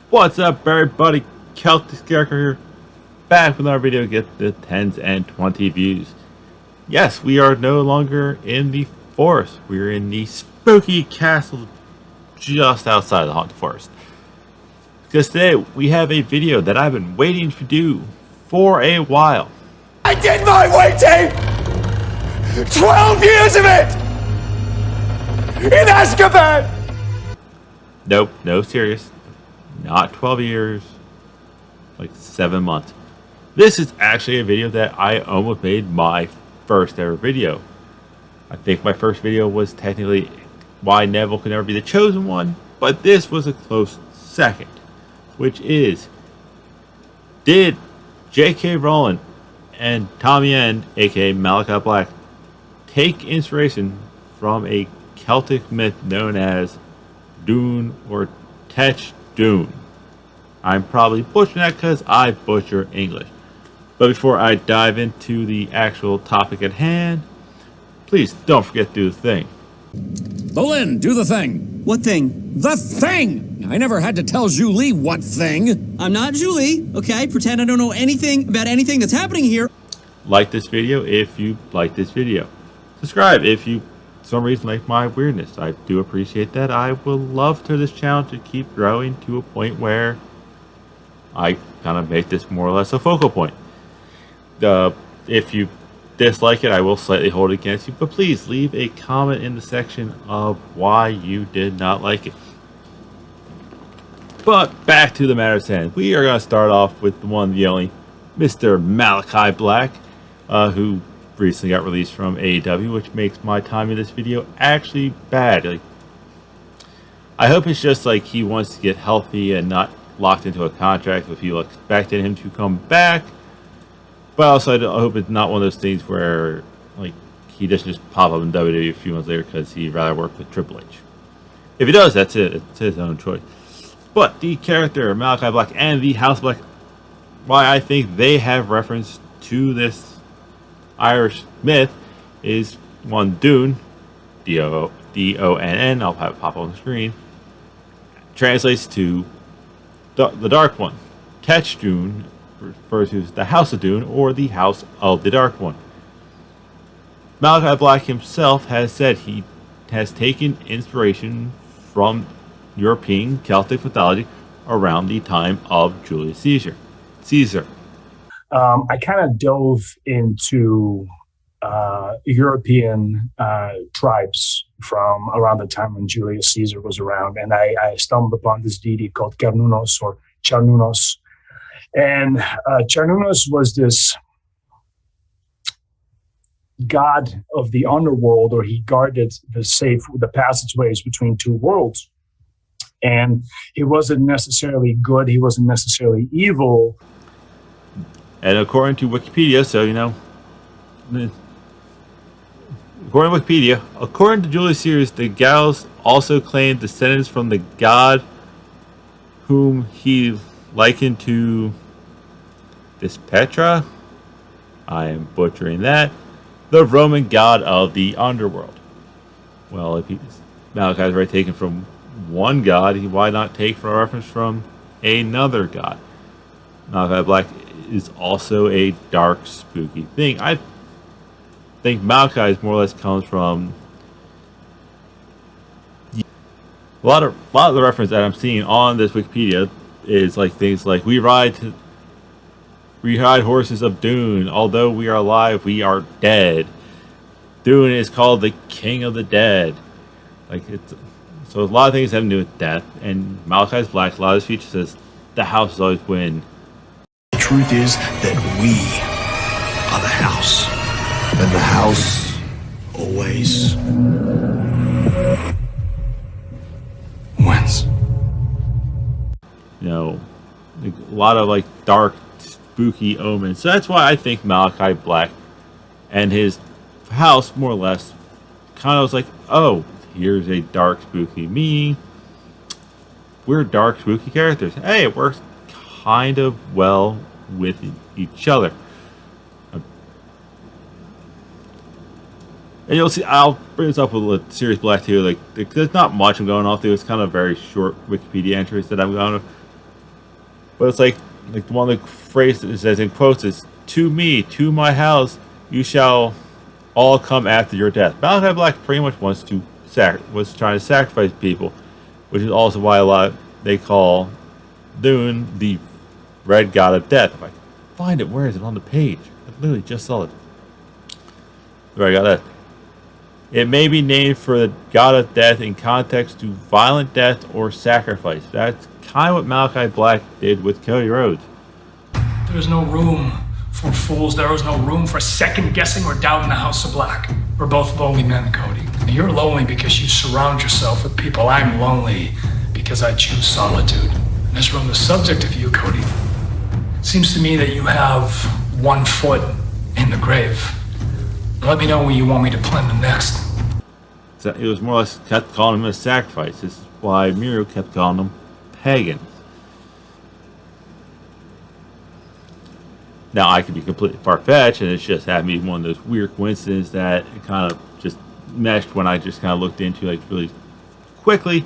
What's up, everybody? Celtic Scarecrow here, back with our video to get the 10s and 20 views. Yes, we are no longer in the forest. We're in the spooky castle just outside of the haunted forest. Because today we have a video that I've been waiting to do for a while. I did my waiting! 12 years of it! In Azkaban! Nope, no serious. Not 12 years, like 7 months. This is actually a video that I almost made my first ever video. I think my first video was technically why Neville could never be the chosen one, but this was a close second, which is, did J.K. Rowling and Tommy End, aka Malachi Black, take inspiration from a Celtic myth known as Dune or Tech Dune? I'm probably butchering that because I butcher English. But before I dive into the actual topic at hand, please don't forget to do the thing. Bolin, do the thing. What thing? The thing! I never had to tell Julie what thing. I'm not Julie, okay? Pretend I don't know anything about anything that's happening here. Like this video if you like this video. Subscribe if you, for some reason, like my weirdness. I do appreciate that. I would love for this channel to keep growing to a point where I kind of make this more or less a focal point. If you dislike it, I will slightly hold it against you, but please leave a comment in the section of why you did not like it. But back to the matter at hand. We are going to start off with the one, the only, Mr. Malachi Black, who recently got released from AEW, which makes my time in this video actually bad. Like, I hope it's just like he wants to get healthy and not locked into a contract with people expecting him to come back. But also, I hope it's not one of those things where like he doesn't just pop up in WWE a few months later because he'd rather work with Triple H. If he does, that's it. It's his own choice. But the character Malachi Black and the House Black, why I think they have reference to this Irish myth is one, Dune, D-O-N-N, I'll have it pop on the screen, translates to the Dark One. Tech Dune refers to the House of Dune or the House of the Dark One. Malachi Black himself has said he has taken inspiration from European Celtic mythology around the time of Julius Caesar. I kind of dove into European tribes from around the time when Julius Caesar was around, and I stumbled upon this deity called Cernunnos or Cernunnos. And Cernunnos was this god of the underworld, or he guarded the passageways between two worlds. And he wasn't necessarily good, he wasn't necessarily evil. And according to Wikipedia, so you know, according to Julius Caesar, the Gauls also claimed descendants from the god whom he likened to this Petra. I am butchering that. The Roman god of the underworld. Well, if Malachi is already taken from one god, why not take for a reference from another god? Malachi Black is also a dark, spooky thing. I think Malachi more or less comes from a lot of the reference that I'm seeing on this Wikipedia is like things like we ride horses of Dune. Although we are alive, we are dead. Dune is called the King of the Dead. So a lot of things have to do with death. And Malachi's Black, a lot of his speech says the houses always win. The truth is that we are the house, and the house always wins. You know, a lot of like dark, spooky omens. So that's why I think Malachi Black and his house more or less kind of was like, oh, here's a dark, spooky meaning. We're dark, spooky characters. Hey, it works kind of well with each other. And you'll see, I'll bring this up with Sirius Black too. Like, there's not much I'm going off through. It's kind of very short Wikipedia entries that I'm going to. But it's like the one of the phrases says in quotes is, "To me, to my house, you shall all come after your death." Malachi Black pretty much was trying to sacrifice people, which is also why a lot they call Dune the Red God of Death. If I can find it, where is it on the page? I literally just saw it. There, I got that. It may be named for the god of death in context to violent death or sacrifice. That's kind of what Malachi Black did with Cody Rhodes. There's no room for fools. There is no room for second guessing or doubt in the House of Black. We're both lonely men, Cody. You're lonely because you surround yourself with people. I'm lonely because I choose solitude. And as from the subject of you, Cody, seems to me that you have one foot in the grave. Let me know where you want me to plant them next. So it was more or less kept calling them a sacrifice. This is why Miro kept calling them pagans. Now, I could be completely far-fetched, and it's just happened to be one of those weird coincidences that it kind of just meshed when I just kind of looked into like really quickly.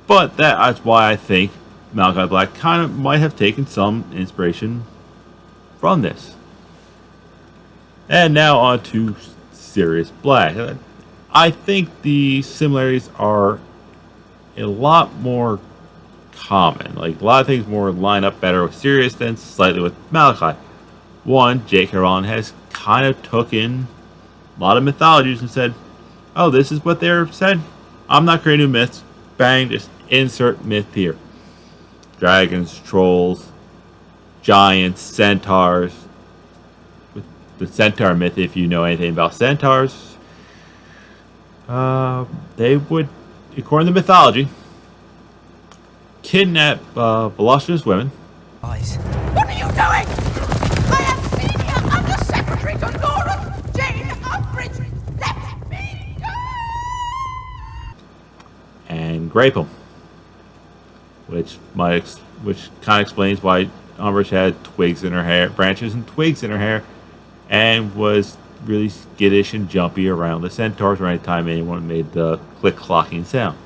But that's why I think Malachi Black kind of might have taken some inspiration from this. And now on to Sirius Black. I think the similarities are a lot more common. Like, a lot of things more line up better with Sirius than slightly with Malachi. One, J.K. Rowling has kind of took in a lot of mythologies and said, oh, this is what they're said. I'm not creating new myths. Bang, just insert myth here. Dragons, trolls, giants, centaurs. The centaur myth, if you know anything about centaurs, they would, according to mythology, kidnap voluptuous women. Guys, what are you doing? I am Senior Under Secretary to Lawrence Jane Umbridge. Let me go! And grape them, which kind of explains why Umbridge had twigs in her hair, branches and twigs in her hair, and was really skittish and jumpy around the centaurs or anytime anyone made the click-clocking sound.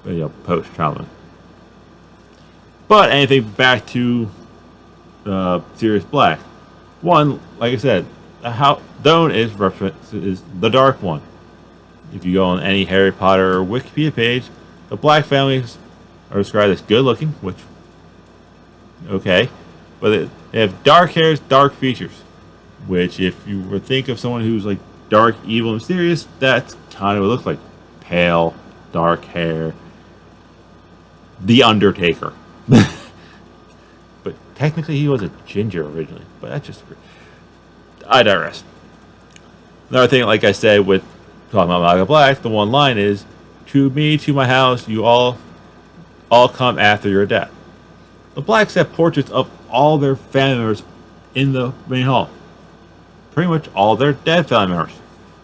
But, post-trauma. But anything back to Sirius Black. One, like I said, Doan is the Dark One. If you go on any Harry Potter or Wikipedia page, the Black families are described as good-looking, which, okay, but they have dark hairs, dark features, which if you were to think of someone who's like dark, evil, and mysterious, that's kind of what it looks like. Pale, dark hair. The Undertaker. But technically he was a ginger originally, but that's just weird. I digress. Another thing, like I said, with talking about Malachi Black, the one line is, to me, to my house, you all come after your death. The Blacks have portraits of all their family members in the main hall. Pretty much all their dead family members.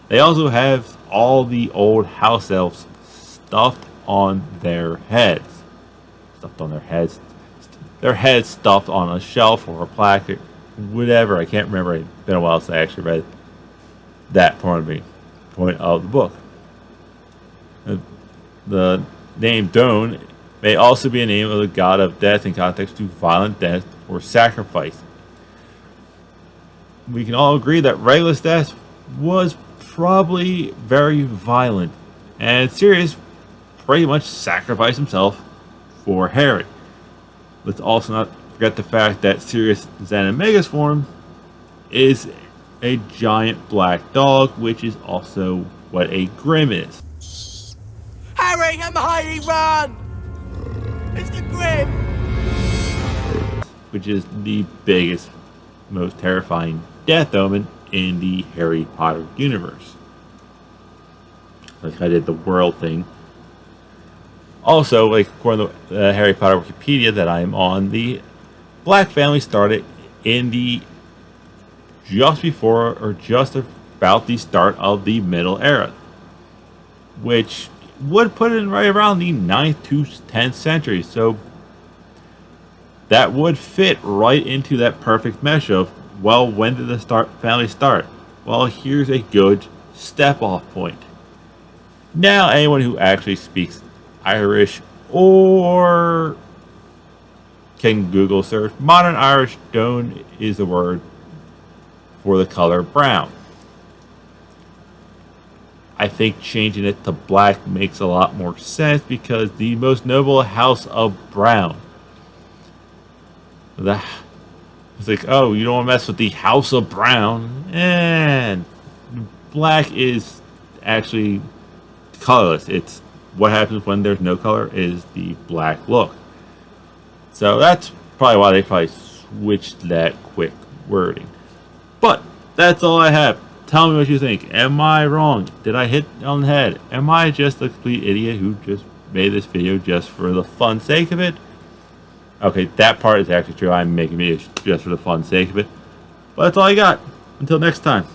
They also have all the old house elves stuffed on their heads. Their heads stuffed on a shelf or a plaque, whatever. I can't remember. It's been a while since I actually read that point of the book. The name Doan may also be a name of the god of death in context to violent death or sacrifice. We can all agree that Regulus' death was probably very violent, and Sirius pretty much sacrificed himself for Harry. Let's also not forget the fact that Sirius Zanamega's form is a giant black dog, which is also what a Grim is. Harry, I'm hiding, run! It's the Grim! Which is the biggest, most terrifying death omen in the Harry Potter universe. Like I did the world thing. Also, like according to the Harry Potter Wikipedia that I'm on, the Black family started in the just before or just about the start of the Middle Era, which would put it right around the 9th to 10th century. So that would fit right into that perfect mesh of, well, when did the family start? Well, here's a good step-off point. Now, anyone who actually speaks Irish or can Google search modern Irish stone is the word for the color brown. I think changing it to black makes a lot more sense because the most noble house of Brown. It's like, oh, you don't want to mess with the House of Brown. And black is actually colorless. It's what happens when there's no color is the black look. So that's probably why they probably switched that quick wording. But that's all I have. Tell me what you think. Am I wrong? Did I hit on the head? Am I just a complete idiot who just made this video just for the fun sake of it? Okay, that part is actually true. I'm making videos just for the fun sake of it. But that's all I got. Until next time.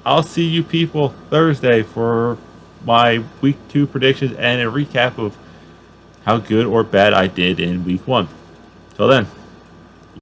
I'll see you people Thursday for my week 2 predictions and a recap of how good or bad I did in week 1. Till then.